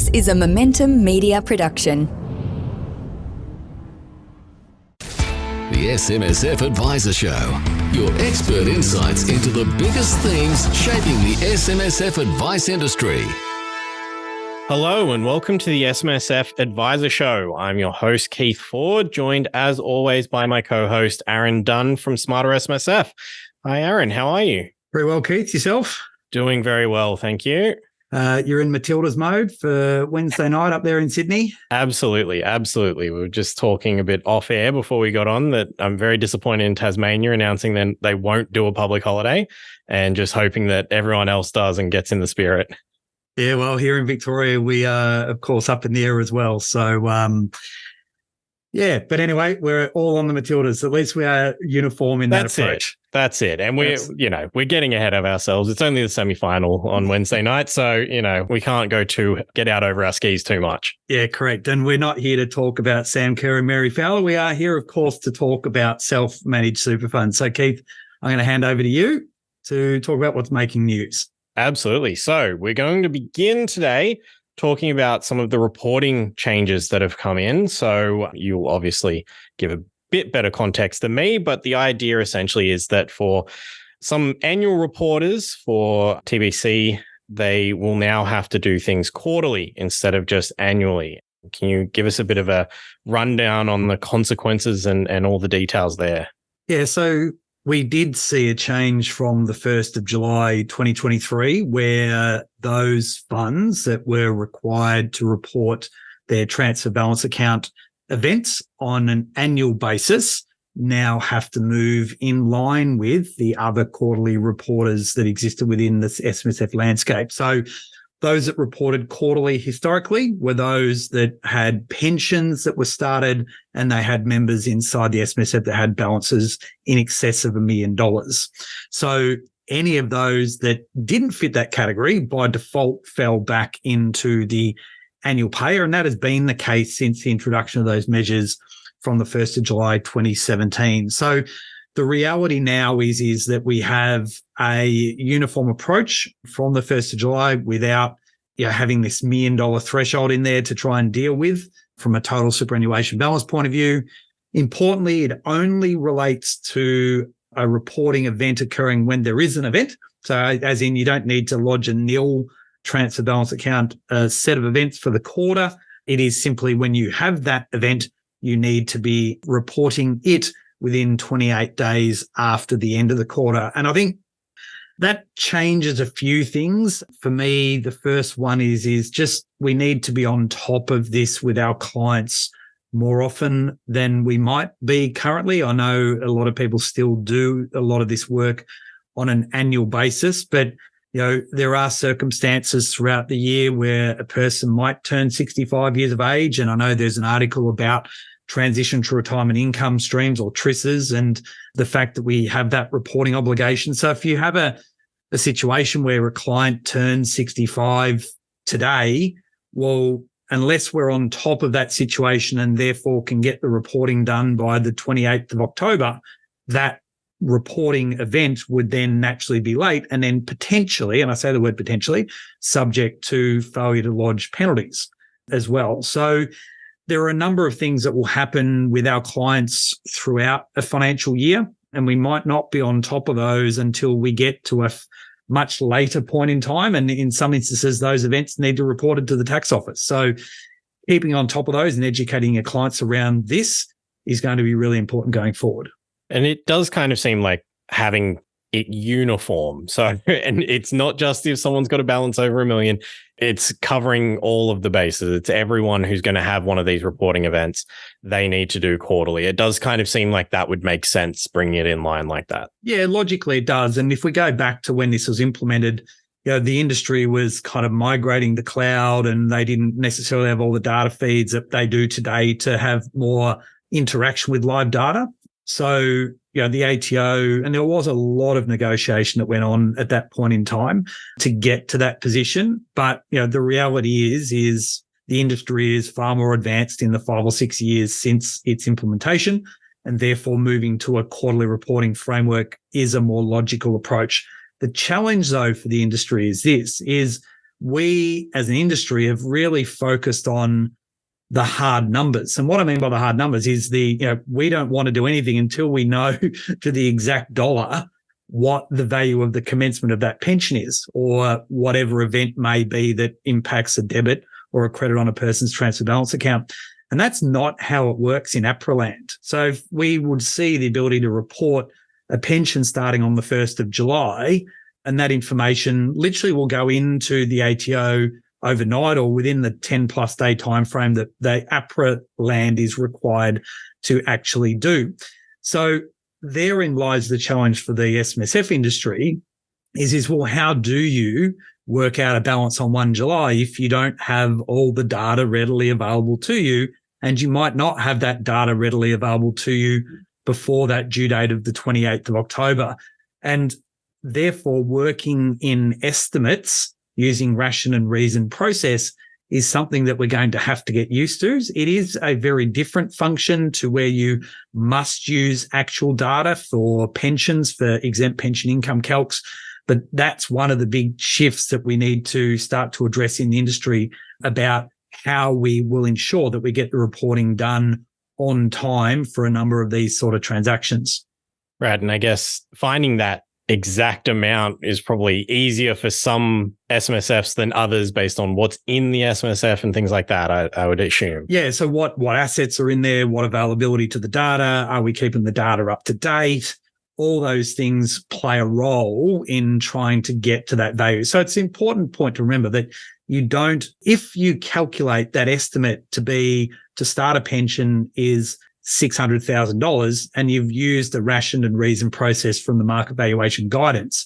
This is a Momentum Media production. The SMSF Adviser Show. Your expert insights into the biggest themes shaping the SMSF advice industry. Hello and welcome to the SMSF Adviser Show. I'm your host, Keith Ford, joined as always by my co-host, Aaron Dunn from Smarter SMSF. Hi, Aaron. How are you? Very well, Keith. Yourself? Doing very well, thank you. You're in Matilda's mode for Wednesday night up there in Sydney? Absolutely. We were just talking a bit off air before we got on that I'm very disappointed in Tasmania announcing that they won't do a public holiday and just hoping that everyone else does and gets in the spirit. Yeah, well, here in Victoria, we are, of course, up in the air as well. So, yeah, but anyway, we're all on the Matildas. At least we are uniform in that approach. That's it. And we're getting ahead of ourselves. It's only the semi-final on Wednesday night. So, we can't get out over our skis too much. Yeah, correct. And we're not here to talk about Sam Kerr and Mary Fowler. We are here, of course, to talk about self-managed super funds. So, Keith, I'm going to hand over to you to talk about what's making news. Absolutely. So we're going to begin today talking about some of the reporting changes that have come in. So you'll obviously give a bit better context than me, but the idea essentially is that for some annual reporters for TBC, they will now have to do things quarterly instead of just annually. Can you give us a bit of a rundown on the consequences and all the details there? Yeah, so we did see a change from the 1st of July 2023 where those funds that were required to report their transfer balance account events on an annual basis now have to move in line with the other quarterly reporters that existed within the SMSF landscape. So those that reported quarterly historically were those that had pensions that were started and they had members inside the SMSF that had balances in excess of $1 million. So any of those that didn't fit that category by default fell back into the annual payer. And that has been the case since the introduction of those measures from the 1st of July 2017. So the reality now is that we have a uniform approach from the 1st of July without having this $1 million threshold in there to try and deal with from a total superannuation balance point of view. Importantly, it only relates to a reporting event occurring when there is an event. So as in you don't need to lodge a nil transfer balance account set of events for the quarter. It is simply when you have that event, you need to be reporting it within 28 days after the end of the quarter. And I think that changes a few things. For me, the first one is just we need to be on top of this with our clients more often than we might be currently. I know a lot of people still do a lot of this work on an annual basis, but there are circumstances throughout the year where a person might turn 65 years of age. And I know there's an article about transition to retirement income streams or TRISs and the fact that we have that reporting obligation. So if you have a situation where a client turns 65 today, well, unless we're on top of that situation and therefore can get the reporting done by the 28th of October, that reporting event would then naturally be late and then potentially, and I say the word potentially, subject to failure to lodge penalties as well. So there are a number of things that will happen with our clients throughout a financial year, and we might not be on top of those until we get to a much later point in time. And in some instances, those events need to be reported to the tax office. So keeping on top of those and educating your clients around this is going to be really important going forward. And it does kind of seem like having it uniform. So, and it's not just if someone's got a balance over $1 million, it's covering all of the bases. It's everyone who's going to have one of these reporting events, they need to do quarterly. It does kind of seem like that would make sense, bringing it in line like that. Yeah, logically it does. And if we go back to when this was implemented, the industry was kind of migrating to cloud and they didn't necessarily have all the data feeds that they do today to have more interaction with live data. So, the ATO, and there was a lot of negotiation that went on at that point in time to get to that position. But, the reality is the industry is far more advanced in the 5 or 6 years since its implementation. And therefore moving to a quarterly reporting framework is a more logical approach. The challenge though for the industry is we as an industry have really focused on the hard numbers. And what I mean by the hard numbers is we don't want to do anything until we know to the exact dollar what the value of the commencement of that pension is, or whatever event may be that impacts a debit or a credit on a person's transfer balance account. And that's not how it works in APRA land. So if we would see the ability to report a pension starting on the 1st of July, and that information literally will go into the ATO overnight or within the 10 plus day timeframe that the APRA land is required to actually do. So therein lies the challenge for the SMSF industry is well, how do you work out a balance on 1 July if you don't have all the data readily available to you, and you might not have that data readily available to you before that due date of the 28th of October. And therefore, working in estimates using ration and reason process is something that we're going to have to get used to. It is a very different function to where you must use actual data for pensions, for exempt pension income calcs. But that's one of the big shifts that we need to start to address in the industry about how we will ensure that we get the reporting done on time for a number of these sort of transactions. Right. And I guess finding that exact amount is probably easier for some SMSFs than others based on what's in the SMSF and things like that, I would assume. Yeah. So what assets are in there? What availability to the data? Are we keeping the data up to date? All those things play a role in trying to get to that value. So it's an important point to remember that if you calculate that estimate to start a pension is $600,000 and you've used the ration and reason process from the market valuation guidance,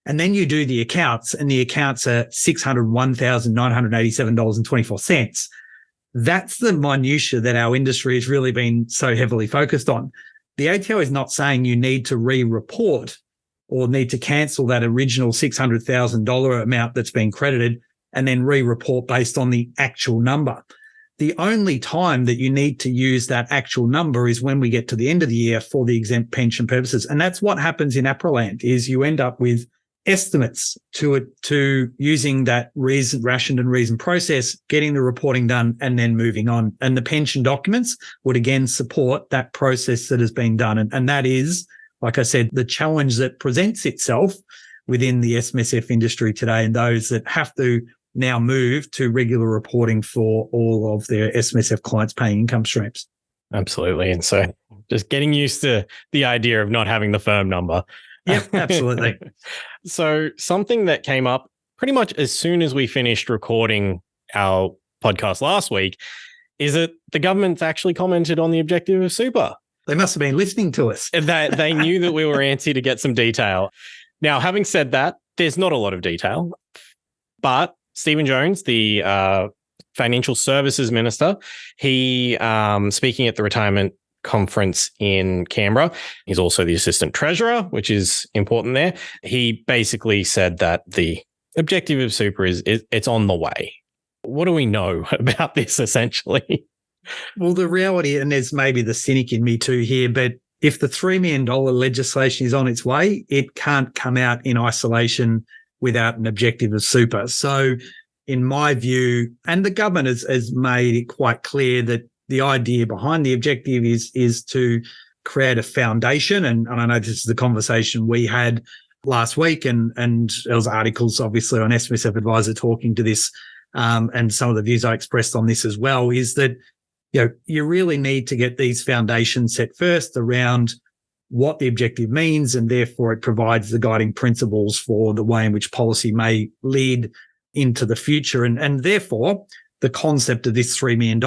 and then you do the accounts and the accounts are $601,987.24, that's the minutiae that our industry has really been so heavily focused on. The ATO is not saying you need to re-report or need to cancel that original $600,000 amount that's been credited and then re-report based on the actual number. The only time that you need to use that actual number is when we get to the end of the year for the exempt pension purposes. And that's what happens in APRA land is you end up with estimates to using that ration and reason process, getting the reporting done and then moving on. And the pension documents would again support that process that has been done. And that is, like I said, the challenge that presents itself within the SMSF industry today, and those that have to now move to regular reporting for all of their SMSF clients paying income streams. Absolutely. And so just getting used to the idea of not having the firm number. Yep, absolutely. So something that came up pretty much as soon as we finished recording our podcast last week is that the government's actually commented on the objective of super. They must have been listening to us. They knew that we were antsy to get some detail. Now, having said that, there's not a lot of detail, but Stephen Jones, the Financial Services Minister, he speaking at the retirement conference in Canberra. He's also the Assistant Treasurer, which is important there. He basically said that the objective of super is it's on the way. What do we know about this essentially? Well, the reality, and there's maybe the cynic in me too here, but if the $3 million legislation is on its way, it can't come out in isolation without an objective of super. So in my view, and the government has made it quite clear that the idea behind the objective is to create a foundation. And I know this is the conversation we had last week, and there was articles obviously on SMSF Adviser talking to this, and some of the views I expressed on this as well, is that you really need to get these foundations set first around what the objective means, and therefore it provides the guiding principles for the way in which policy may lead into the future. And therefore, the concept of this $3 million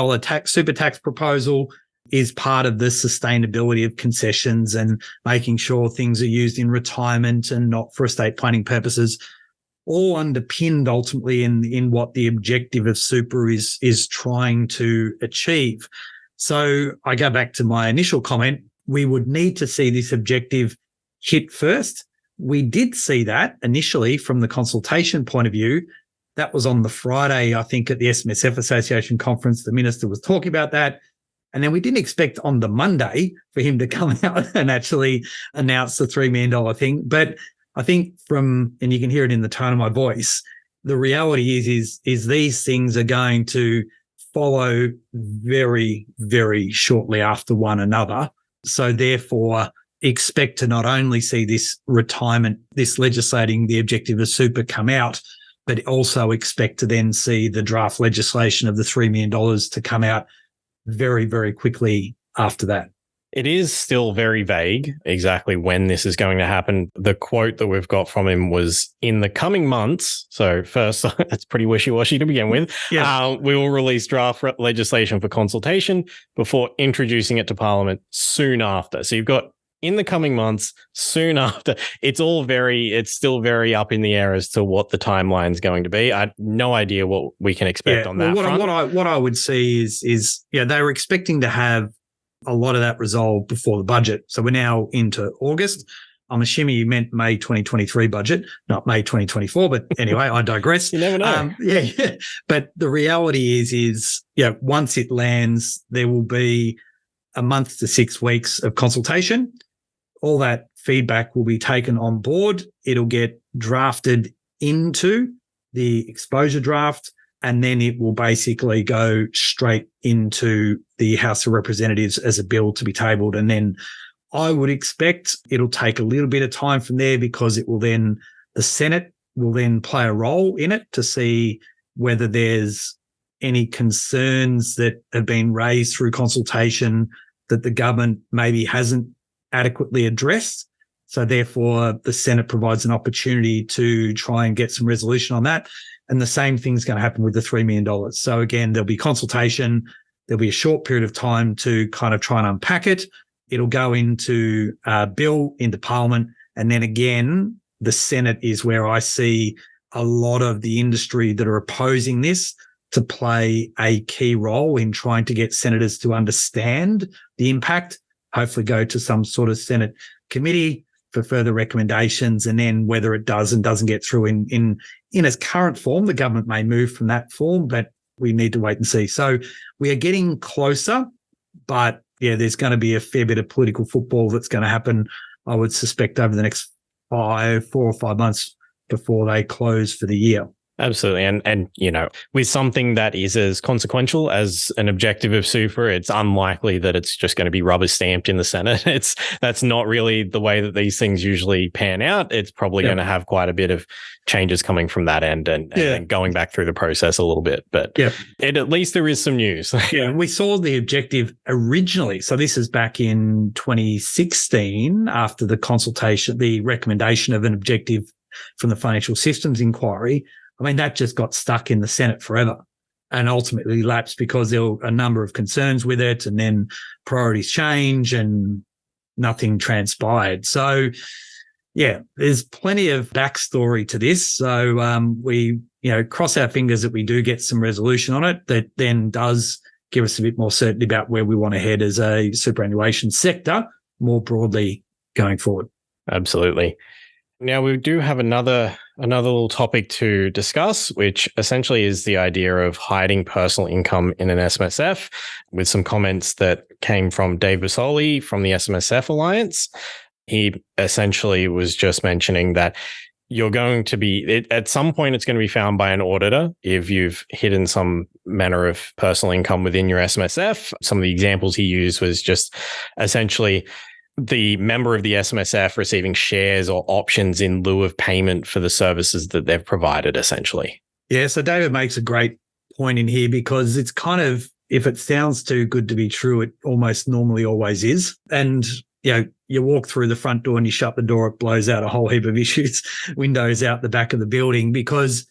super tax proposal is part of the sustainability of concessions and making sure things are used in retirement and not for estate planning purposes, all underpinned ultimately in what the objective of super is trying to achieve. So I go back to my initial comment. We would need to see this objective hit first. We did see that initially from the consultation point of view. That was on the Friday, I think, at the SMSF Association conference. The minister was talking about that. And then we didn't expect on the Monday for him to come out and actually announce the $3 million thing. But I think and you can hear it in the tone of my voice, the reality is these things are going to follow very, very shortly after one another. So therefore, expect to not only see this legislating the objective of super come out, but also expect to then see the draft legislation of the $3 million to come out very, very quickly after that. It is still very vague exactly when this is going to happen. The quote that we've got from him was in the coming months. So first, it's pretty wishy-washy to begin with. Yeah. We will release draft legislation for consultation before introducing it to Parliament soon after. So you've got in the coming months, soon after. It's still very up in the air as to what the timeline is going to be. I have no idea what we can expect on that front. What I would see is they were expecting to have a lot of that resolved before the budget. So we're now into August. I'm assuming you meant May 2023 budget, not May 2024. But anyway, I digress. You never know. Yeah. But the reality is once it lands, there will be a month to 6 weeks of consultation. All that feedback will be taken on board. It'll get drafted into the exposure draft, and then it will basically go straight into the House of Representatives as a bill to be tabled. And then I would expect it'll take a little bit of time from there, because the Senate will then play a role in it to see whether there's any concerns that have been raised through consultation that the government maybe hasn't adequately addressed. So therefore, the Senate provides an opportunity to try and get some resolution on that. And the same thing's going to happen with the $3 million. So again, there'll be consultation. There'll be a short period of time to kind of try and unpack it. It'll go into bill, into Parliament. And then again, the Senate is where I see a lot of the industry that are opposing this to play a key role in trying to get senators to understand the impact, hopefully go to some sort of Senate committee for further recommendations. And then whether it does and doesn't get through in its current form, the government may move from that form, but we need to wait and see. So we are getting closer, but there's going to be a fair bit of political football that's going to happen, I would suspect, over the next 4 or 5 months before they close for the year. Absolutely. And with something that is as consequential as an objective of super, it's unlikely that it's just going to be rubber stamped in the Senate. That's not really the way that these things usually pan out. It's probably going to have quite a bit of changes coming from that end and going back through the process a little bit. But at least there is some news. We saw the objective originally. So this is back in 2016 after the consultation, the recommendation of an objective from the Financial Systems Inquiry. I mean, that just got stuck in the Senate forever and ultimately lapsed because there were a number of concerns with it, and then priorities change and nothing transpired. So, there's plenty of backstory to this. So we, cross our fingers that we do get some resolution on it that then does give us a bit more certainty about where we want to head as a superannuation sector more broadly going forward. Absolutely. Now, we do have another little topic to discuss, which essentially is the idea of hiding personal income in an SMSF, with some comments that came from Dave Basoli from the SMSF Alliance. He essentially was just mentioning that you're going to be, at some point, it's going to be found by an auditor if you've hidden some manner of personal income within your SMSF. Some of the examples he used was just essentially the member of the SMSF receiving shares or options in lieu of payment for the services that they've provided, essentially. Yeah, so David makes a great point in here, because it's kind of, if it sounds too good to be true, it almost normally always is. And, you walk through the front door and you shut the door, it blows out a whole heap of issues, windows out the back of the building, because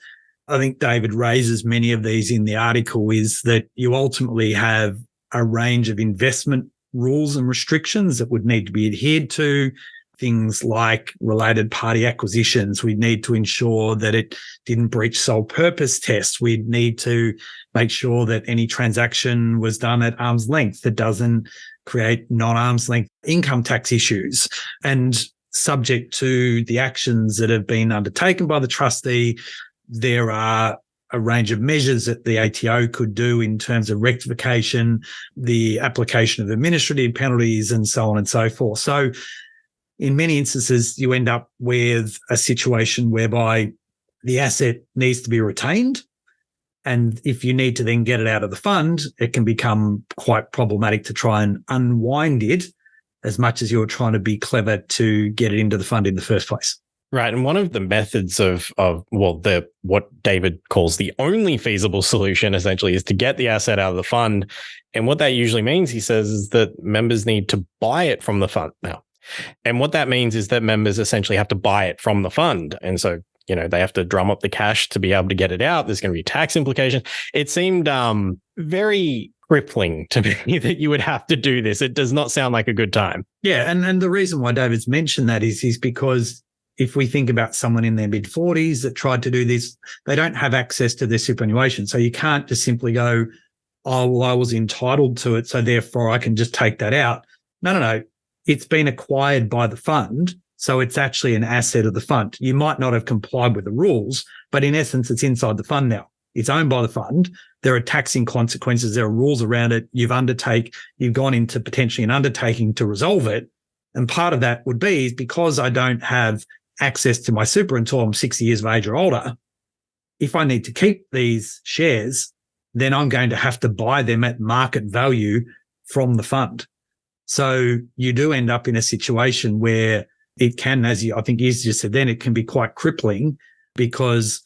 I think David raises many of these in the article, is that you ultimately have a range of investment rules and restrictions that would need to be adhered to. Things like related party acquisitions. We need to ensure that it didn't breach sole purpose test. We'd need to make sure that any transaction was done at arm's length that doesn't create non-arm's length income tax issues. And subject to the actions that have been undertaken by the trustee, there are a range of measures that the ATO could do in terms of rectification, the application of administrative penalties, and so on and so forth. So in many instances, you end up with a situation whereby the asset needs to be retained. And if you need to then get it out of the fund, it can become quite problematic to try and unwind it as much as you're trying to be clever to get it into the fund in the first place. Right. And one of the methods what David calls the only feasible solution essentially is to get the asset out of the fund. And what that usually means, he says, is that members need to buy it from the fund now. And what that means is that members essentially have to buy it from the fund. And so, they have to drum up the cash to be able to get it out. There's going to be tax implications. It seemed very crippling to me that you would have to do this. It does not sound like a good time. Yeah. And the reason why David's mentioned that is because if we think about someone in their mid-40s that tried to do this, they don't have access to their superannuation. So you can't just simply go, oh, well, I was entitled to it, so therefore I can just take that out. No. It's been acquired by the fund, so it's actually an asset of the fund. You might not have complied with the rules, but in essence, it's inside the fund now. It's owned by the fund. There are taxing consequences. There are rules around it. You've gone into potentially an undertaking to resolve it. And part of that would be is because I don't have access to my super until I'm 60 years of age or older, if I need to keep these shares, then I'm going to have to buy them at market value from the fund. So you do end up in a situation where it can, I think you just said then, it can be quite crippling because,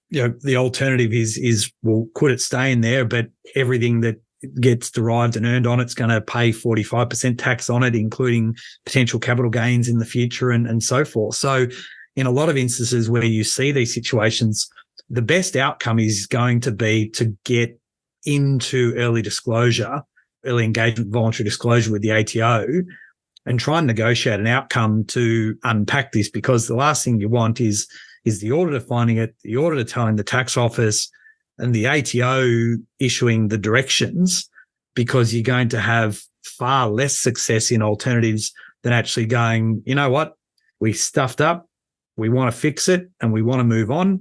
the alternative is, well, could it stay in there, but everything that gets derived and earned on it's going to pay 45% tax on it, including potential capital gains in the future and so forth. So in a lot of instances where you see these situations, the best outcome is going to be to get into early engagement, voluntary disclosure with the ATO and try and negotiate an outcome to unpack this, because the last thing you want is the auditor finding it, the auditor telling the tax office, and the ATO issuing the directions, because you're going to have far less success in alternatives than actually going, you know what, we stuffed up, we want to fix it, and we want to move on.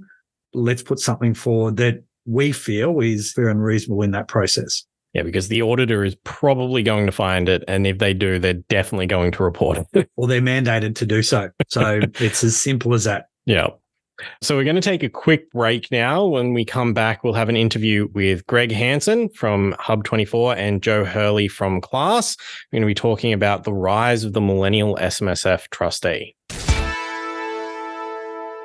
Let's put something forward that we feel is fair and reasonable in that process. Yeah, because the auditor is probably going to find it. And if they do, they're definitely going to report it. Or they're mandated to do so. So it's as simple as that. Yeah. So we're going to take a quick break now. When we come back, we'll have an interview with Greg Hansen from Hub24 and Jo Hurley from Class. We're going to be talking about the rise of the Millennial SMSF trustee.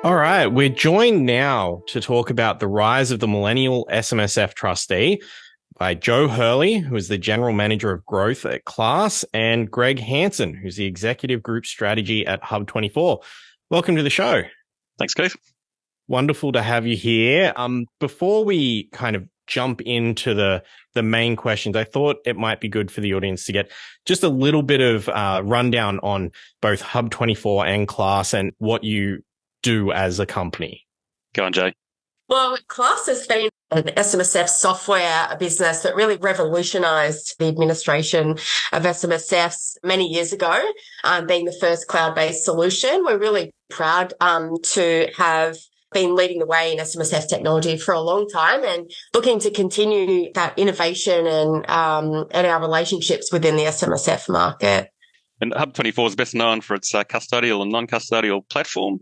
All right, we're joined now to talk about the rise of the Millennial SMSF trustee by Jo Hurley, who is the General Manager of Growth at Class, and Greg Hansen, who's the Executive Group Strategy at Hub24. Welcome to the show. Thanks, Keith. Wonderful to have you here. Before we kind of jump into the main questions, I thought it might be good for the audience to get just a little bit of rundown on both Hub24 and Class and what you do as a company. Go on, Jay. Well, Class has been an SMSF software business that really revolutionised the administration of SMSFs many years ago, being the first cloud-based solution. We're really proud to have been leading the way in SMSF technology for a long time and looking to continue that innovation and our relationships within the SMSF market. And Hub24 is best known for its custodial and non-custodial platform.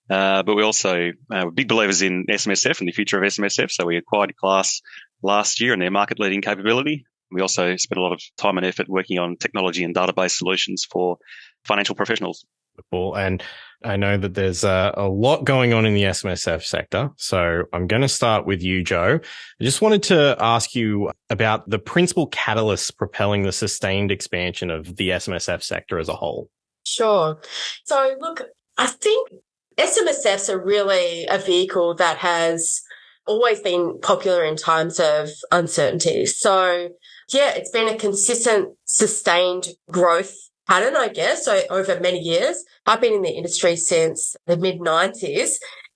But we also we're big believers in SMSF and the future of SMSF. So we acquired Class last year and their market-leading capability. We also spent a lot of time and effort working on technology and database solutions for financial professionals. Cool. And I know that there's a lot going on in the SMSF sector. So I'm going to start with you, Jo. I just wanted to ask you about the principal catalysts propelling the sustained expansion of the SMSF sector as a whole. Sure. So look, I think SMSFs are really a vehicle that has always been popular in times of uncertainty. So yeah, it's been a consistent, sustained growth pattern, I guess, so over many years. I've been in the industry since the mid-90s,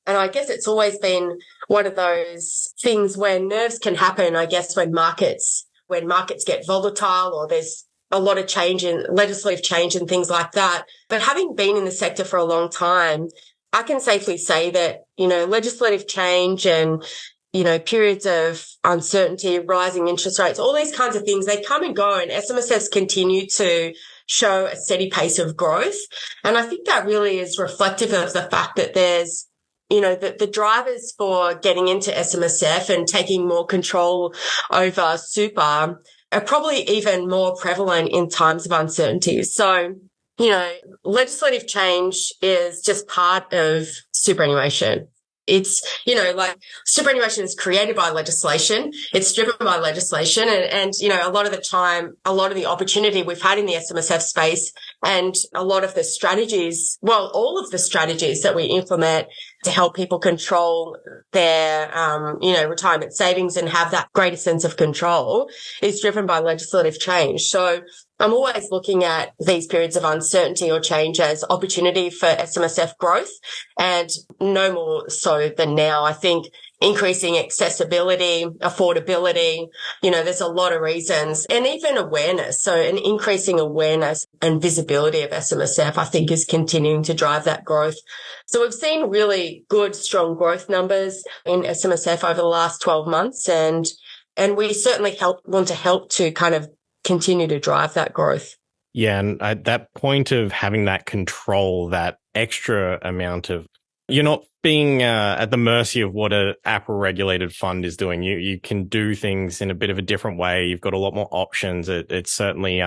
and I guess it's always been one of those things where nerves can happen, I guess, when markets get volatile or there's a lot of change in legislative change and things like that. But having been in the sector for a long time, I can safely say that, legislative change and, periods of uncertainty, rising interest rates, all these kinds of things, they come and go, and SMSFs continue to show a steady pace of growth. And I think that really is reflective of the fact that there's the drivers for getting into SMSF and taking more control over super are probably even more prevalent in times of uncertainty. So, legislative change is just part of superannuation. It's, like superannuation is created by legislation. It's driven by legislation. And, a lot of the time, a lot of the opportunity we've had in the SMSF space and a lot of the strategies, all of the strategies that we implement to help people control their, retirement savings and have that greater sense of control is driven by legislative change. So I'm always looking at these periods of uncertainty or change as opportunity for SMSF growth, and no more so than now. I think increasing accessibility, affordability, there's a lot of reasons, and even awareness. So an increasing awareness and visibility of SMSF, I think, is continuing to drive that growth. So we've seen really good, strong growth numbers in SMSF over the last 12 months, and we certainly want to help to kind of continue to drive that growth. Yeah, and at that point of having that control, that extra amount of, you're not being at the mercy of what a APRA-regulated fund is doing. You can do things in a bit of a different way. You've got a lot more options. It's certainly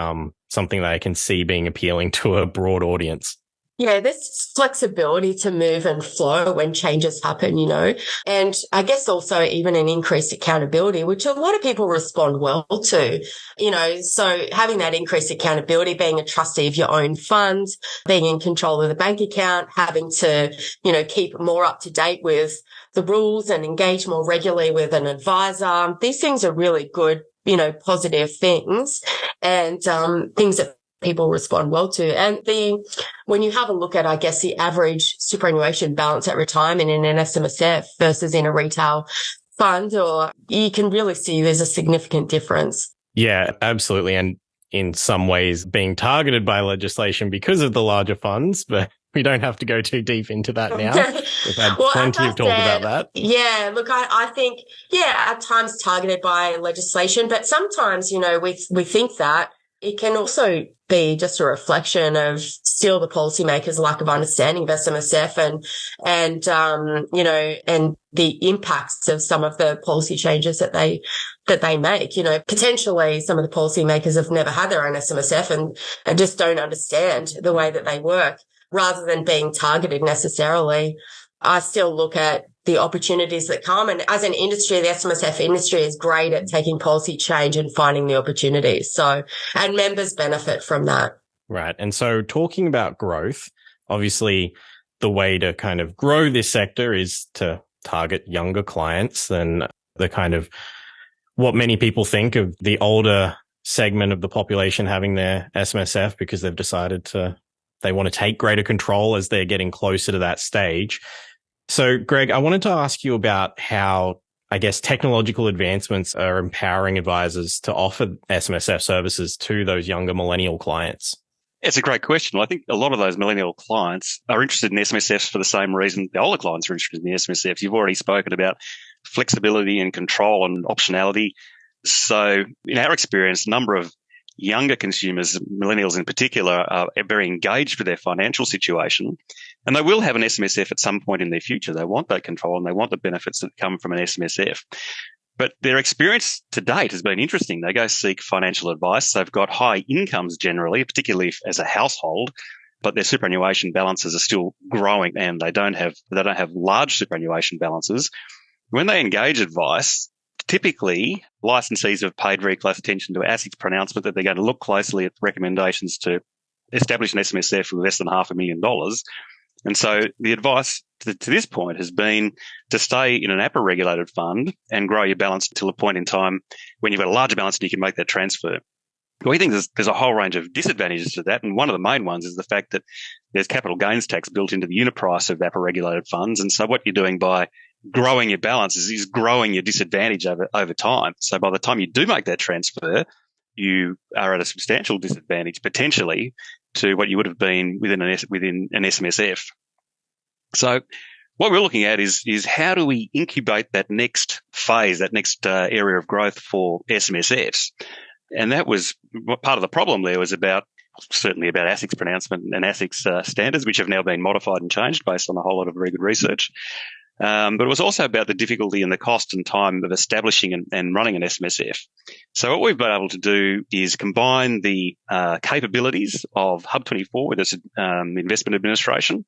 something that I can see being appealing to a broad audience. Yeah, there's flexibility to move and flow when changes happen, and I guess also even an increased accountability, which a lot of people respond well to, so having that increased accountability, being a trustee of your own funds, being in control of the bank account, having to, keep more up to date with the rules and engage more regularly with an advisor. These things are really good, positive things and things that people respond well to. And when you have a look at, I guess, the average superannuation balance at retirement in an SMSF versus in a retail fund, or you can really see there's a significant difference. Yeah, absolutely. And in some ways being targeted by legislation because of the larger funds, but we don't have to go too deep into that now. We've had plenty of talk about that. Yeah, look, I think, at times targeted by legislation, but sometimes, we think that it can also be just a reflection of still the policymakers' lack of understanding of SMSF and the impacts of some of the policy changes that they make. Potentially some of the policymakers have never had their own SMSF and just don't understand the way that they work, rather than being targeted necessarily. I still look at the opportunities that come. And as an industry, the SMSF industry is great at taking policy change and finding the opportunities. So, and members benefit from that. Right. And so talking about growth, obviously the way to kind of grow this sector is to target younger clients than the kind of what many people think of the older segment of the population having their SMSF because they've decided they want to take greater control as they're getting closer to that stage. So, Greg, I wanted to ask you about how, I guess, technological advancements are empowering advisors to offer SMSF services to those younger millennial clients. It's a great question. Well, I think a lot of those millennial clients are interested in SMSFs for the same reason the older clients are interested in the SMSFs. You've already spoken about flexibility and control and optionality. So, in our experience, a number of younger consumers, millennials in particular, are very engaged with their financial situation, and they will have an SMSF at some point in their future. They want that control and they want the benefits that come from an SMSF. But their experience to date has been interesting. They go seek financial advice. They've got high incomes generally, particularly as a household, but their superannuation balances are still growing and they don't have large superannuation balances. When they engage advice, typically, licensees have paid very close attention to ASIC's pronouncement that they're going to look closely at recommendations to establish an SMSF with less than $500,000. And so the advice to this point has been to stay in an APRA-regulated fund and grow your balance until a point in time when you've got a larger balance and you can make that transfer. We think there's a whole range of disadvantages to that, and one of the main ones is the fact that there's capital gains tax built into the unit price of APRA-regulated funds, and so what you're doing by growing your balances is growing your disadvantage over time. So by the time you do make that transfer, you are at a substantial disadvantage potentially to what you would have been within an SMSF. So what we're looking at is how do we incubate that next phase, that next area of growth for SMSFs? And that was part of the problem there was about certainly about ASIC's pronouncement and ASIC's standards, which have now been modified and changed based on a whole lot of very good research. But it was also about the difficulty and the cost and time of establishing and running an SMSF. So what we've been able to do is combine the capabilities of Hub24 with its investment administration,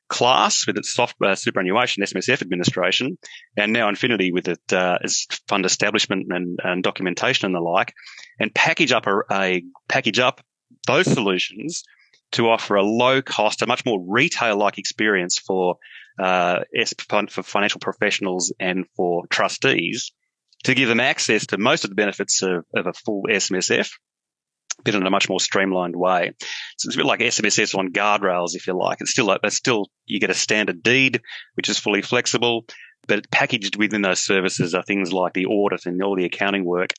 Class with its superannuation SMSF administration, and now Infinity with its fund establishment and documentation and the like, and package up those solutions to offer a low cost, a much more retail-like experience for financial professionals and for trustees, to give them access to most of the benefits of a full SMSF, but in a much more streamlined way. So it's a bit like SMSFs on guardrails, if you like. It's still you get a standard deed, which is fully flexible, but packaged within those services are things like the audit and all the accounting work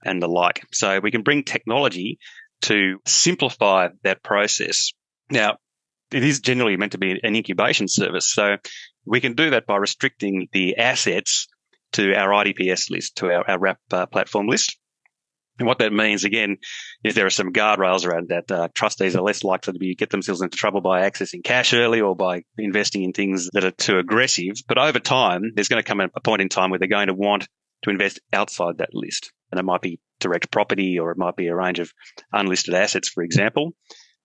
and the like. So we can bring technology to simplify that process. Now, it is generally meant to be an incubation service, so we can do that by restricting the assets to our IDPS list, to our wrap platform list. And what that means, again, is there are some guardrails around that. Trustees are less likely to get themselves into trouble by accessing cash early or by investing in things that are too aggressive. But over time, there's going to come a point in time where they're going to want to invest outside that list. And it might be direct property, or it might be a range of unlisted assets, for example.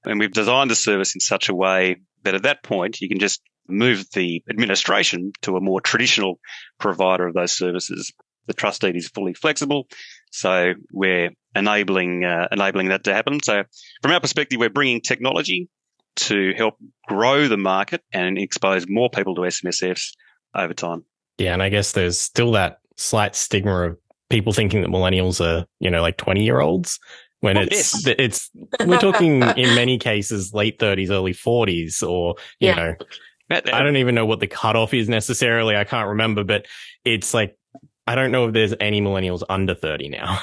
And we've designed the service in such a way that at that point, you can just move the administration to a more traditional provider of those services. The trustee is fully flexible, so we're enabling that to happen. So from our perspective, we're bringing technology to help grow the market and expose more people to SMSFs over time. Yeah, and I guess there's still that slight stigma of people thinking that millennials are, like 20-year-olds, when it's we're talking in many cases late 30s, early 40s, or you know, I don't even know what the cutoff is necessarily. I can't remember, but it's like, I don't know if there's any millennials under 30 now.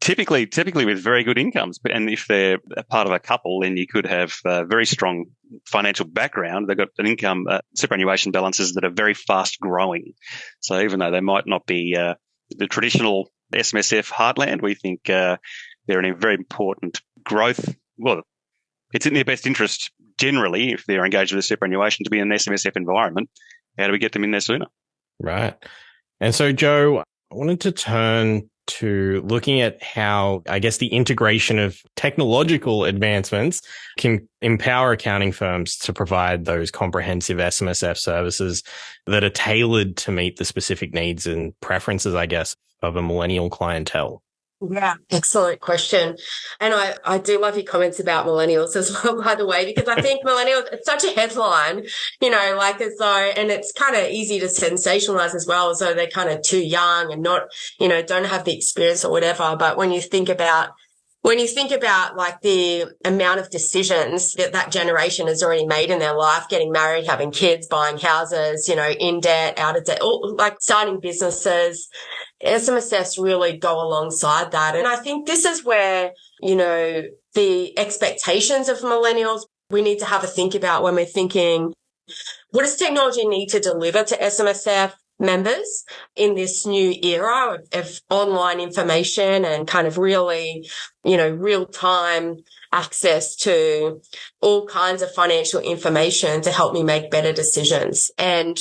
Typically with very good incomes, and if they're a part of a couple, then you could have very strong financial background. They've got an income superannuation balances that are very fast growing. So even though they might not be the traditional SMSF heartland, we think they're in a very important growth. Well, it's in their best interest generally, if they're engaged with a superannuation, to be in an SMSF environment. How do we get them in there sooner? Right. And so, Jo, I wanted to turn to looking at how, I guess, the integration of technological advancements can empower accounting firms to provide those comprehensive SMSF services that are tailored to meet the specific needs and preferences, I guess, of a millennial clientele. Yeah, excellent question. And I do love your comments about millennials as well, by the way, because I think millennials, it's such a headline, like as though, and it's kind of easy to sensationalize as well, as though they're kind of too young and not, don't have the experience or whatever. But when you think about like the amount of decisions that generation has already made in their life, getting married, having kids, buying houses, in debt, out of debt, like starting businesses, SMSFs really go alongside that. And I think this is where, the expectations of millennials, we need to have a think about when we're thinking, what does technology need to deliver to SMSF members in this new era of online information and kind of really, real-time access to all kinds of financial information to help me make better decisions. And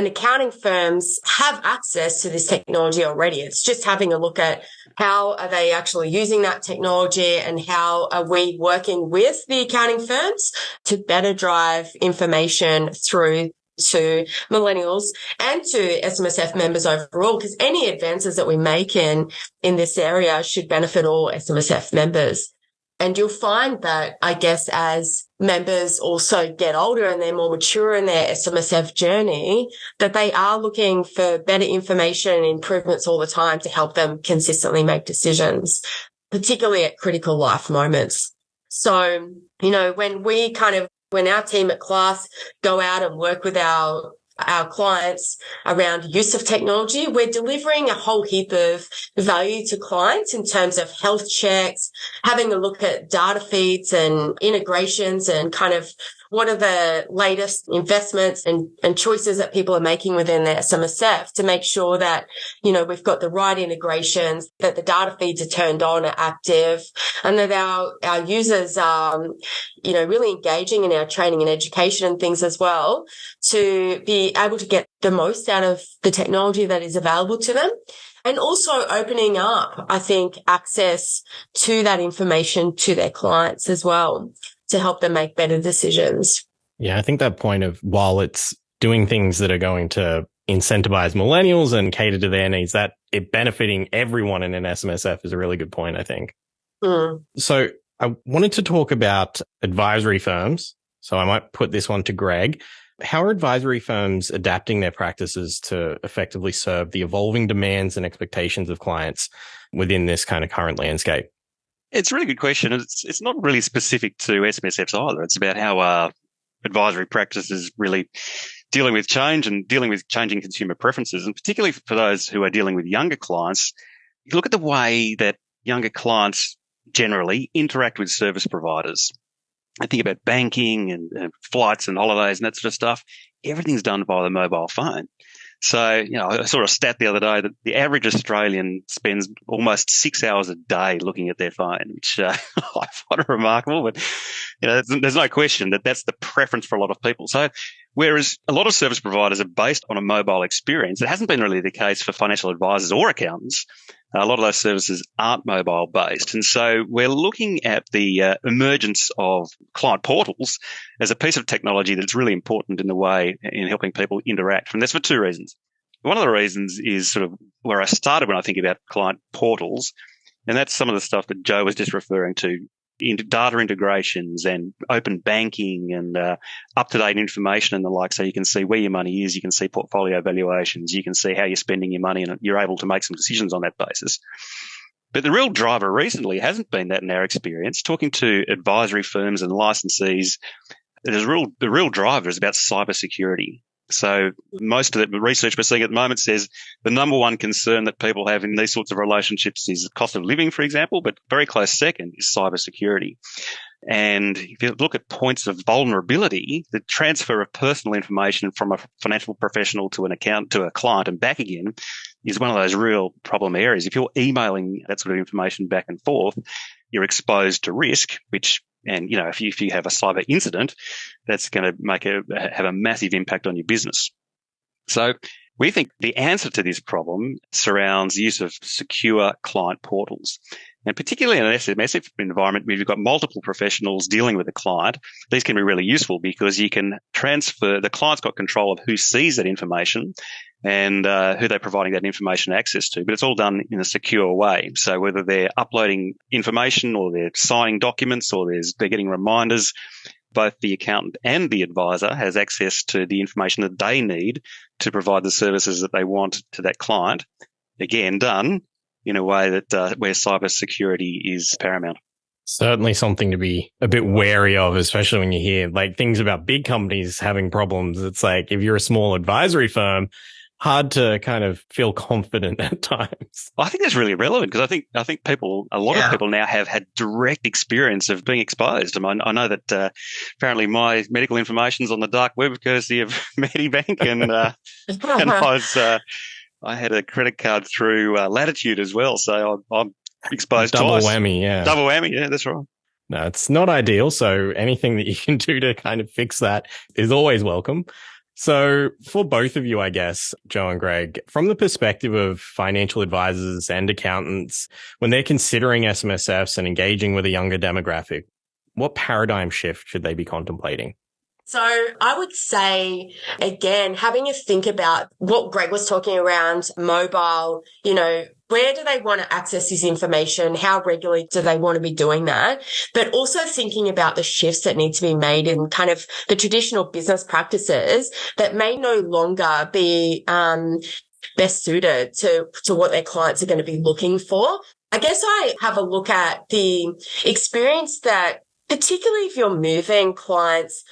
accounting firms have access to this technology already. It's just having a look at how are they actually using that technology and how are we working with the accounting firms to better drive information through to millennials and to SMSF members overall, because any advances that we make in this area should benefit all SMSF members. And you'll find that, I guess, as members also get older and they're more mature in their SMSF journey, that they are looking for better information and improvements all the time to help them consistently make decisions, particularly at critical life moments. So, when our team at Class go out and work with our clients around use of technology, we're delivering a whole heap of value to clients in terms of health checks, having a look at data feeds and integrations and kind of what are the latest investments and choices that people are making within their SMSF to make sure that, we've got the right integrations, that the data feeds are turned on, are active, and that our users are, really engaging in our training and education and things as well, to be able to get the most out of the technology that is available to them. And also opening up, I think, access to that information to their clients as well, to help them make better decisions. Yeah, I think that point of, while it's doing things that are going to incentivize millennials and cater to their needs, that it benefiting everyone in an SMSF is a really good point, I think. So I wanted to talk about advisory firms. So I might put this one to Greg. How are advisory firms adapting their practices to effectively serve the evolving demands and expectations of clients within this kind of current landscape? It's a really good question. It's not really specific to SMSFs either. It's about how advisory practices really dealing with change and dealing with changing consumer preferences, and particularly for those who are dealing with younger clients. You look at the way that younger clients generally interact with service providers. I think about banking and flights and holidays and that sort of stuff. Everything's done via the mobile phone. So, I saw a stat the other day that the average Australian spends almost 6 hours a day looking at their phone, which I find remarkable. But, there's no question that that's the preference for a lot of people. So, whereas a lot of service providers are based on a mobile experience, it hasn't been really the case for financial advisors or accountants. A lot of those services aren't mobile based. And so we're looking at the emergence of client portals as a piece of technology that's really important in the way in helping people interact. And that's for two reasons. One of the reasons is sort of where I started when I think about client portals. And that's some of the stuff that Jo was just referring to, into data integrations and open banking and up-to-date information and the like, so you can see where your money is, you can see portfolio valuations, you can see how you're spending your money, and you're able to make some decisions on that basis. But the real driver recently hasn't been that in our experience. Talking to advisory firms and licensees, the real driver is about cybersecurity. So most of the research we're seeing at the moment says the number one concern that people have in these sorts of relationships is cost of living, for example, but very close second is cybersecurity. And if you look at points of vulnerability, the transfer of personal information from a financial professional to an account to a client and back again is one of those real problem areas. If you're emailing that sort of information back and forth, you're exposed to risk, and if you have a cyber incident, that's going to have a massive impact on your business. So we think the answer to this problem surrounds the use of secure client portals. And particularly in an SMSF environment where you've got multiple professionals dealing with a client, these can be really useful because you can transfer, the client's got control of who sees that information and who they're providing that information access to, but it's all done in a secure way. So whether they're uploading information or they're signing documents or they're getting reminders, both the accountant and the advisor has access to the information that they need to provide the services that they want to that client. Again, done in a way that where cybersecurity is paramount. Certainly something to be a bit wary of, especially when you hear things about big companies having problems. It's like, if you're a small advisory firm, hard to kind of feel confident at times. Well, I think that's really relevant because I think a lot of people now have had direct experience of being exposed. I know that apparently my medical information's on the dark web courtesy of Medibank, and I had a credit card through Latitude as well, so I'm exposed double twice. whammy, yeah. Double whammy, yeah, that's right. No, it's not ideal. So anything that you can do to kind of fix that is always welcome. So for both of you, I guess, Jo and Greg, from the perspective of financial advisors and accountants, when they're considering SMSFs and engaging with a younger demographic, what paradigm shift should they be contemplating? So I would say, again, having a think about what Greg was talking around mobile, where do they want to access this information? How regularly do they want to be doing that? But also thinking about the shifts that need to be made in kind of the traditional business practices that may no longer be best suited to what their clients are going to be looking for. I guess I have a look at the experience that, particularly if you're moving clients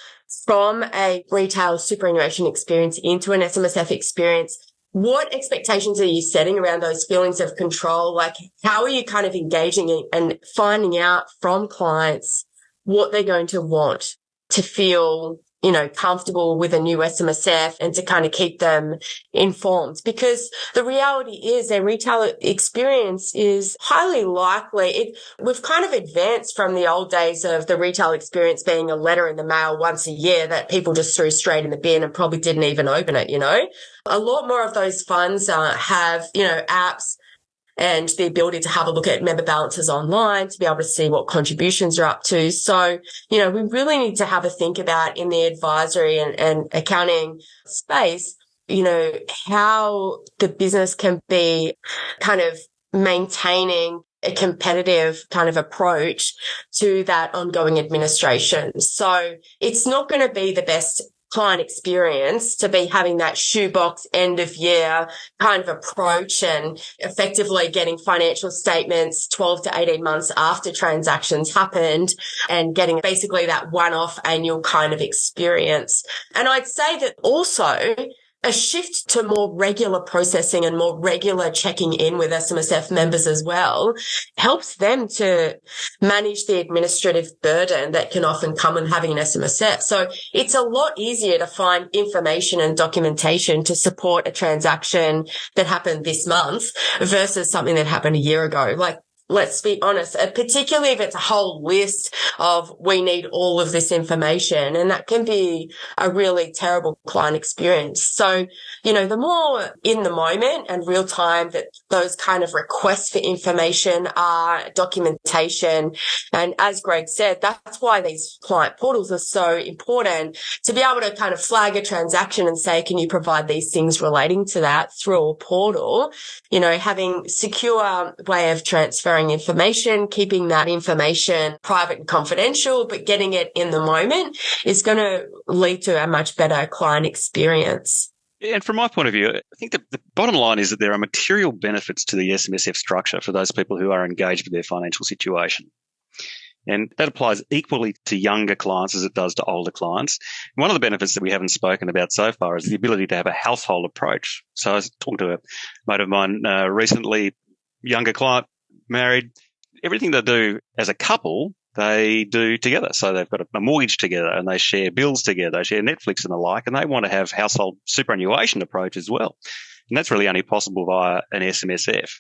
from a retail superannuation experience into an SMSF experience, what expectations are you setting around those feelings of control? Like, how are you kind of engaging and finding out from clients what they're going to want? to feel, comfortable with a new SMSF and to kind of keep them informed, because the reality is their retail experience is highly likely. We've kind of advanced from the old days of the retail experience being a letter in the mail once a year that people just threw straight in the bin and probably didn't even open it, A lot more of those funds have, apps and the ability to have a look at member balances online, to be able to see what contributions are up to. So, we really need to have a think about in the advisory and accounting space, how the business can be kind of maintaining a competitive kind of approach to that ongoing administration. So it's not going to be the best client experience to be having that shoebox end of year kind of approach and effectively getting financial statements 12 to 18 months after transactions happened and getting basically that one-off annual kind of experience. And I'd say that also a shift to more regular processing and more regular checking in with SMSF members as well helps them to manage the administrative burden that can often come in having an SMSF. So it's a lot easier to find information and documentation to support a transaction that happened this month versus something that happened a year ago. Like, let's be honest, particularly if it's a whole list of we need all of this information, and that can be a really terrible client experience. So, the more in the moment and real time that those kind of requests for information are, documentation. And as Greg said, that's why these client portals are so important, to be able to kind of flag a transaction and say, can you provide these things relating to that through a portal? Having secure way of transferring information, keeping that information private and confidential, but getting it in the moment is going to lead to a much better client experience. And from my point of view, I think the bottom line is that there are material benefits to the SMSF structure for those people who are engaged with their financial situation. And that applies equally to younger clients as it does to older clients. One of the benefits that we haven't spoken about so far is the ability to have a household approach. So I was talking to a mate of mine recently, younger client, married. Everything they do as a couple, they do together. So they've got a mortgage together and they share bills together, they share Netflix and the like, and they want to have household superannuation approach as well. And that's really only possible via an SMSF.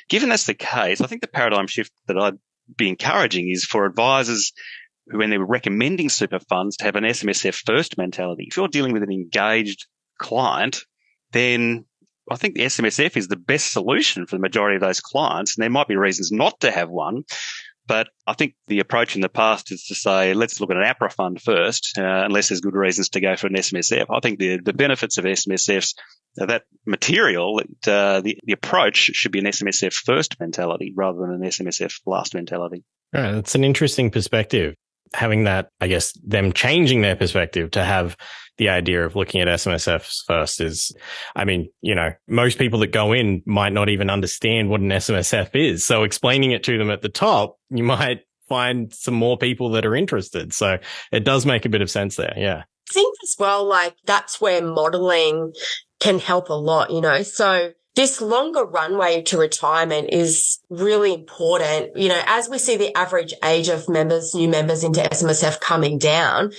Given that's the case, I think the paradigm shift that I'd be encouraging is for advisors who, when they're recommending super funds, to have an SMSF first mentality. If you're dealing with an engaged client, then I think the SMSF is the best solution for the majority of those clients. And there might be reasons not to have one, but I think the approach in the past is to say, let's look at an APRA fund first, unless there's good reasons to go for an SMSF. I think the benefits of SMSFs, that material, the approach should be an SMSF first mentality rather than an SMSF last mentality. Yeah, that's an interesting perspective. Having that, I guess, them changing their perspective to have the idea of looking at SMSFs first is, most people that go in might not even understand what an SMSF is. So explaining it to them at the top, you might find some more people that are interested. So it does make a bit of sense there. Yeah. I think as well, that's where modeling can help a lot, So this longer runway to retirement is really important. As we see the average age of new members into SMSF coming down,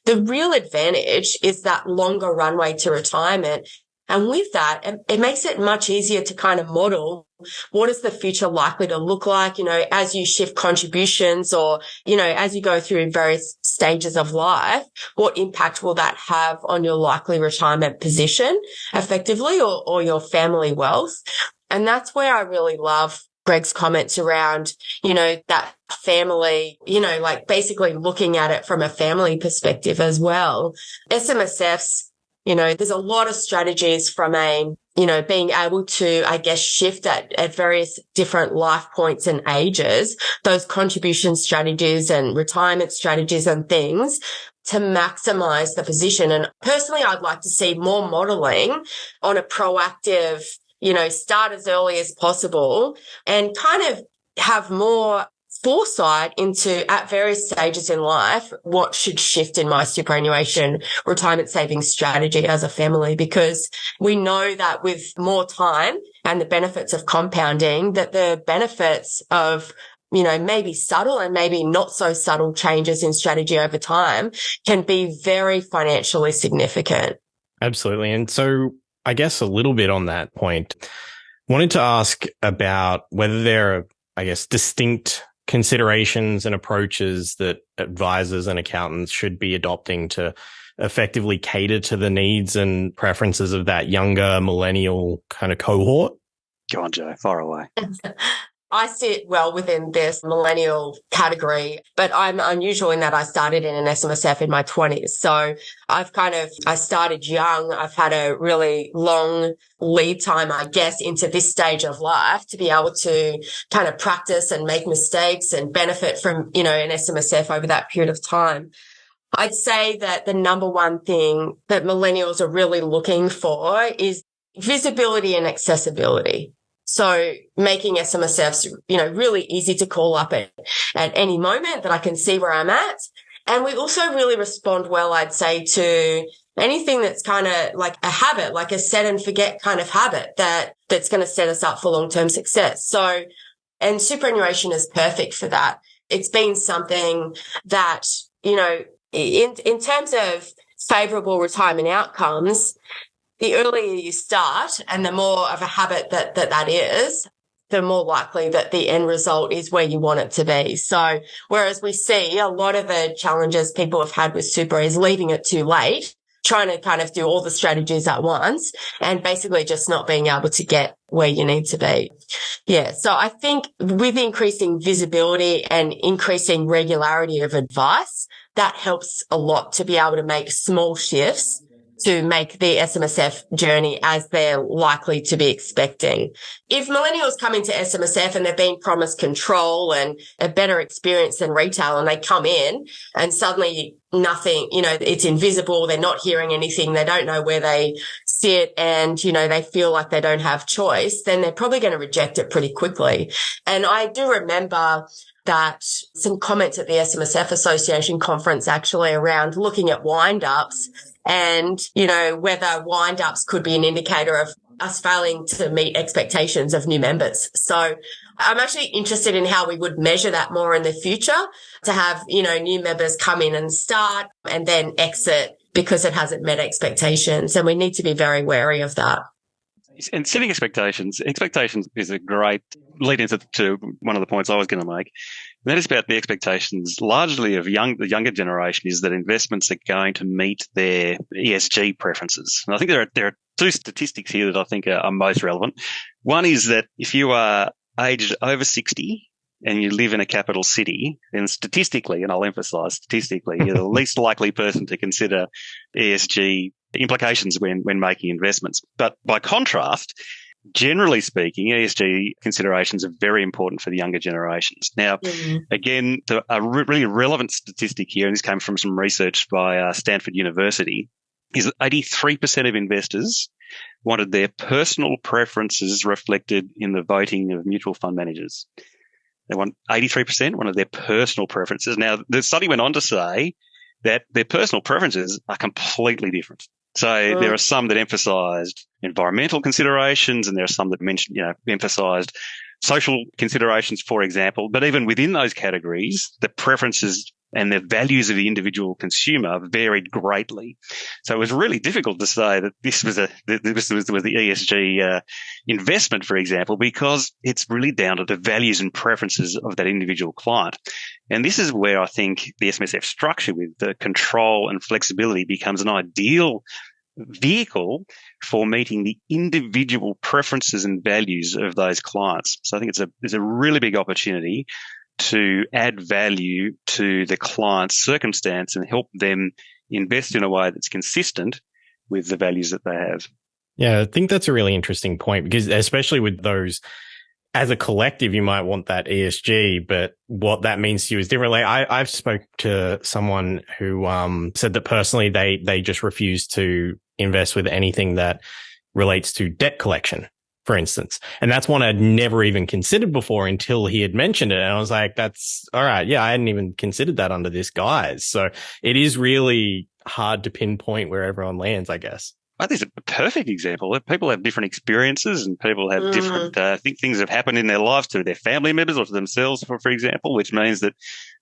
the real advantage is that longer runway to retirement. And with that, it makes it much easier to kind of model what is the future likely to look like, as you shift contributions or, as you go through various stages of life, what impact will that have on your likely retirement position effectively or your family wealth? And that's where I really love Greg's comments around, that family, basically looking at it from a family perspective as well. SMSFs, there's a lot of strategies from being able to, I guess, shift at various different life points and ages, those contribution strategies and retirement strategies and things to maximize the position. And personally, I'd like to see more modeling on a proactive, start as early as possible and kind of have more foresight into at various stages in life, what should shift in my superannuation retirement savings strategy as a family, because we know that with more time and the benefits of compounding, that the benefits of maybe subtle and maybe not so subtle changes in strategy over time can be very financially significant. Absolutely. And so I guess a little bit on that point, wanted to ask about whether there are, I guess, distinct considerations and approaches that advisors and accountants should be adopting to effectively cater to the needs and preferences of that younger millennial kind of cohort? Go on, Jo, far away. I sit well within this millennial category, but I'm unusual in that I started in an SMSF in my 20s. So I started young. I've had a really long lead time, I guess, into this stage of life to be able to kind of practice and make mistakes and benefit from, an SMSF over that period of time. I'd say that the number one thing that millennials are really looking for is visibility and accessibility. So making SMSFs, really easy to call up at any moment that I can see where I'm at. And we also really respond well, I'd say, to anything that's kind of like a habit, like a set and forget kind of habit that's going to set us up for long-term success. So, and superannuation is perfect for that. It's been something that, in terms of favorable retirement outcomes, the earlier you start and the more of a habit that is, the more likely that the end result is where you want it to be. So whereas we see a lot of the challenges people have had with super is leaving it too late, trying to kind of do all the strategies at once and basically just not being able to get where you need to be. Yeah. So I think with increasing visibility and increasing regularity of advice, that helps a lot to be able to make small shifts to make the SMSF journey as they're likely to be expecting. If millennials come into SMSF and they're being promised control and a better experience than retail and they come in and suddenly nothing, it's invisible, they're not hearing anything, they don't know where they sit and, they feel like they don't have choice, then they're probably going to reject it pretty quickly. And I do remember that some comments at the SMSF Association conference actually around looking at wind-ups and, whether wind-ups could be an indicator of us failing to meet expectations of new members. So I'm actually interested in how we would measure that more in the future to have, new members come in and start and then exit because it hasn't met expectations. And we need to be very wary of that. And setting expectations is a great lead into to one of the points I was going to make. And that is about the expectations largely of the younger generation is that investments are going to meet their ESG preferences. And I think there are two statistics here that I think are most relevant. One is that if you are aged over 60 and you live in a capital city, then statistically, and I'll emphasize statistically, you're the least likely person to consider ESG implications when making investments. But by contrast, generally speaking, ESG considerations are very important for the younger generations. Now, again, a really relevant statistic here, and this came from some research by Stanford University, is that 83% of investors wanted their personal preferences reflected in the voting of mutual fund managers. They want 83% wanted their personal preferences. Now, the study went on to say that their personal preferences are completely different. So there are some that emphasized environmental considerations and there are some that mentioned, emphasized social considerations, for example. But even within those categories, the preferences and the values of the individual consumer varied greatly. So it was really difficult to say that this was the ESG investment, for example, because it's really down to the values and preferences of that individual client. And this is where I think the SMSF structure with the control and flexibility becomes an ideal vehicle for meeting the individual preferences and values of those clients. So I think it's a really big opportunity to add value to the client's circumstance and help them invest in a way that's consistent with the values that they have. Yeah, I think that's a really interesting point because especially with those, as a collective, you might want that ESG, but what that means to you is different. Like I've spoke to someone who said that personally they just refuse to invest with anything that relates to debt collection, for instance. And that's one I'd never even considered before until he had mentioned it. And I was like, that's all right. Yeah, I hadn't even considered that under this guise. So it is really hard to pinpoint where everyone lands, I guess. I think it's a perfect example. People have different experiences and people have different things have happened in their lives to their family members or to themselves, for example, which means that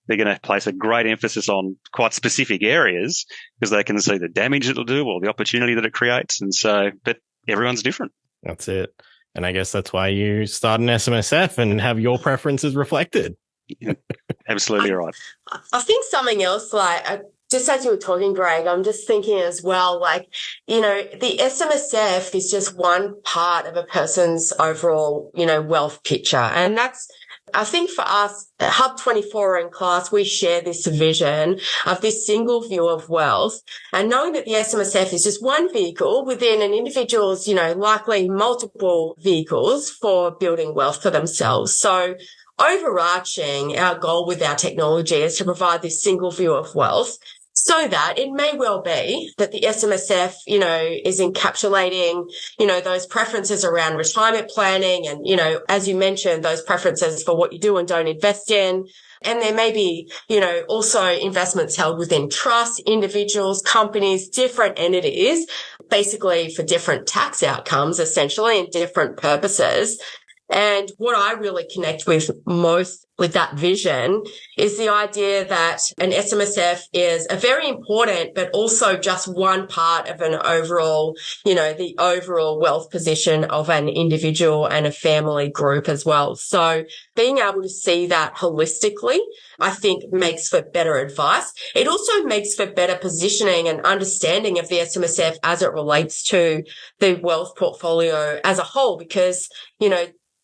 they're going to place a great emphasis on quite specific areas because they can see the damage it'll do or the opportunity that it creates. And so, but everyone's different. That's it. And I guess that's why you start an SMSF and have your preferences reflected. Absolutely right. I think something else, just as you were talking, Greg, I'm just thinking as well, the SMSF is just one part of a person's overall, wealth picture. And that's, I think for us at Hub 24 in class, we share this vision of this single view of wealth and knowing that the SMSF is just one vehicle within an individual's, likely multiple vehicles for building wealth for themselves. So overarching, our goal with our technology is to provide this single view of wealth so that it may well be that the SMSF, is encapsulating, those preferences around retirement planning and, as you mentioned, those preferences for what you do and don't invest in. And there may be, also investments held within trusts, individuals, companies, different entities, basically for different tax outcomes, essentially, and different purposes. And what I really connect with most with that vision is the idea that an SMSF is a very important, but also just one part of an overall, the overall wealth position of an individual and a family group as well. So being able to see that holistically, I think makes for better advice. It also makes for better positioning and understanding of the SMSF as it relates to the wealth portfolio as a whole, because,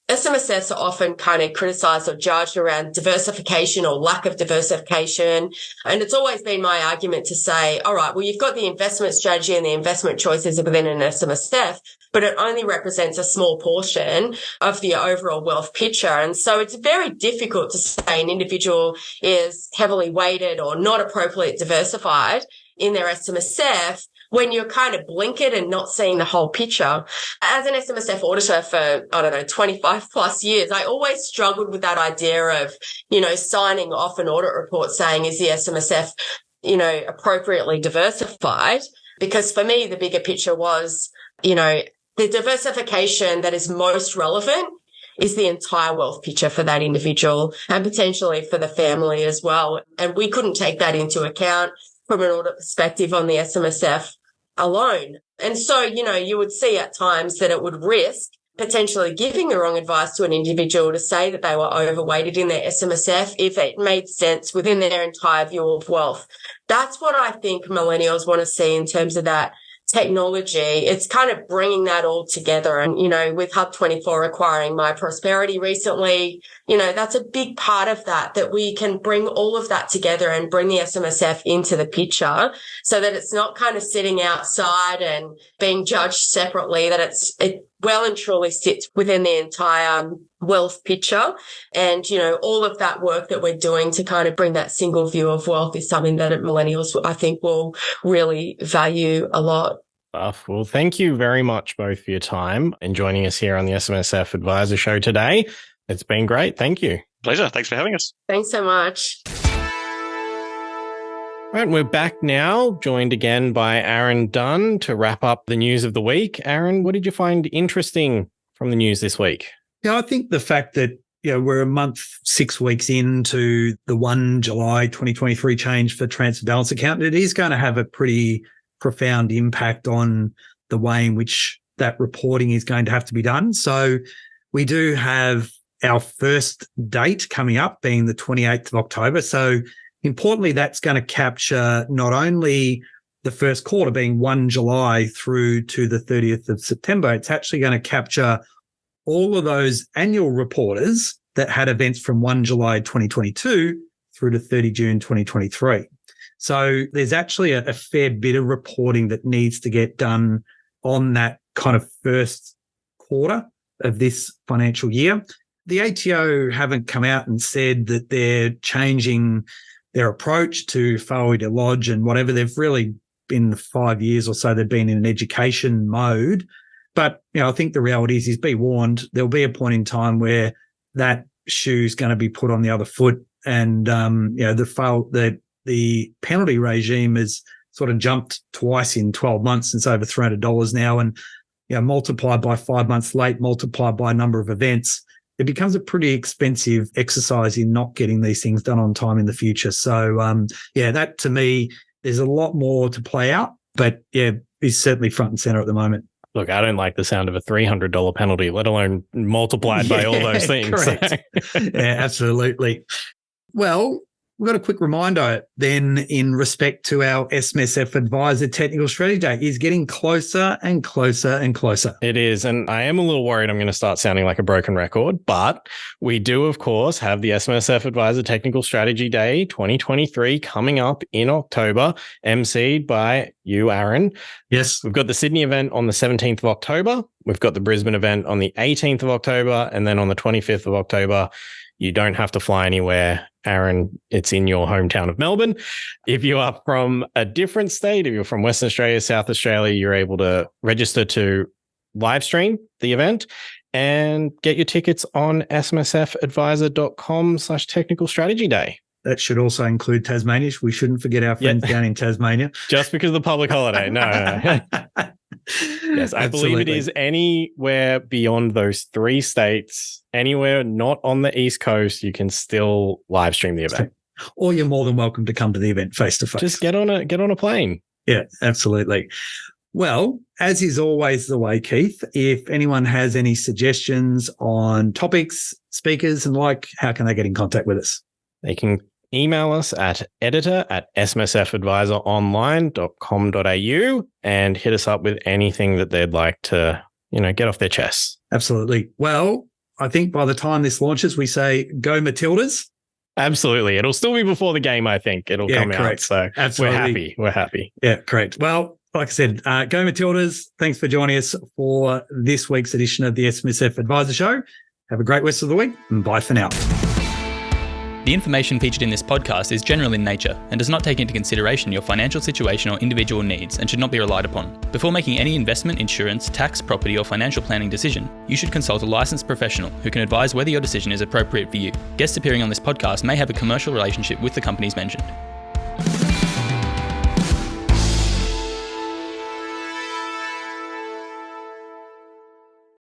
SMSFs are often kind of criticised or judged around diversification or lack of diversification. And it's always been my argument to say, all right, well, you've got the investment strategy and the investment choices within an SMSF, but it only represents a small portion of the overall wealth picture. And so it's very difficult to say an individual is heavily weighted or not appropriately diversified in their SMSF when you're kind of blinkered and not seeing the whole picture. As an SMSF auditor for, 25 plus years, I always struggled with that idea of, signing off an audit report saying, is the SMSF, appropriately diversified? Because for me, the bigger picture was, the diversification that is most relevant is the entire wealth picture for that individual and potentially for the family as well. And we couldn't take that into account from an audit perspective on the SMSF alone. And so, you would see at times that it would risk potentially giving the wrong advice to an individual to say that they were overweighted in their SMSF if it made sense within their entire view of wealth. That's what I think millennials want to see in terms of that technology. It's kind of bringing that all together. And, with Hub 24 acquiring My Prosperity recently, that's a big part of that we can bring all of that together and bring the SMSF into the picture so that it's not kind of sitting outside and being judged separately, that it well and truly sits within the entire wealth picture. And, all of that work that we're doing to kind of bring that single view of wealth is something that millennials, I think, will really value a lot. Well, thank you very much both for your time and joining us here on the SMSF Adviser Show today. It's been great. Thank you. Pleasure. Thanks for having us. Thanks so much. Right, we're back now, joined again by Aaron Dunn to wrap up the news of the week. Aaron, what did you find interesting from the news this week? I think the fact that we're a month, 6 weeks into the 1 July 2023 change for transfer balance account, it is going to have a pretty profound impact on the way in which that reporting is going to have to be done. So we do have our first date coming up being the 28th of October. So importantly, that's going to capture not only the first quarter being 1 July through to the 30th of September, it's actually going to capture all of those annual reporters that had events from 1 July 2022 through to 30 June 2023. So there's actually a fair bit of reporting that needs to get done on that kind of first quarter of this financial year. The ATO haven't come out and said that they're changing their approach to failure to lodge and whatever. They've really been 5 years or so, they've been in an education mode. But, I think the reality is be warned, there'll be a point in time where that shoe's going to be put on the other foot. And, the penalty regime is sort of jumped twice in 12 months. It's over $300 now. And, multiplied by 5 months late, multiplied by a number of events, it becomes a pretty expensive exercise in not getting these things done on time in the future. So, that to me, there's a lot more to play out, but is certainly front and center at the moment. Look, I don't like the sound of a $300 penalty, let alone multiplied by all those things. Correct. Absolutely. Well, we've got a quick reminder then in respect to our SMSF Adviser Technical Strategy Day. Is getting closer and closer and closer. It is. And I am a little worried I'm going to start sounding like a broken record, but we do, of course, have the SMSF Adviser Technical Strategy Day 2023 coming up in October, emceed by you, Aaron. Yes. We've got the Sydney event on the 17th of October. We've got the Brisbane event on the 18th of October. And then on the 25th of October, you don't have to fly anywhere, Aaron. It's in your hometown of Melbourne. If you are from a different state, if you're from Western Australia, South Australia, you're able to register to live stream the event and get your tickets on smsfadvisor.com/technical strategy day. That should also include Tasmania. We shouldn't forget our friends down in Tasmania. Just because of the public holiday. No. Yes, I believe it is anywhere beyond those 3 states, anywhere not on the East Coast, you can still live stream the event. Or you're more than welcome to come to the event face to face. Just get on a plane. Yeah, absolutely. Well, as is always the way, Keith, if anyone has any suggestions on topics, speakers and how can they get in contact with us? They can email us at editor@smsfadvisoronline.com.au and hit us up with anything that they'd like to, get off their chests. Absolutely. Well, I think by the time this launches, we say, go Matildas. Absolutely. It'll still be before the game, I think. It'll come out. So absolutely. We're happy. Yeah, correct. Well, like I said, go Matildas. Thanks for joining us for this week's edition of the SMSF Adviser Show. Have a great rest of the week and bye for now. The information featured in this podcast is general in nature and does not take into consideration your financial situation or individual needs and should not be relied upon. Before making any investment, insurance, tax, property or financial planning decision, you should consult a licensed professional who can advise whether your decision is appropriate for you. Guests appearing on this podcast may have a commercial relationship with the companies mentioned.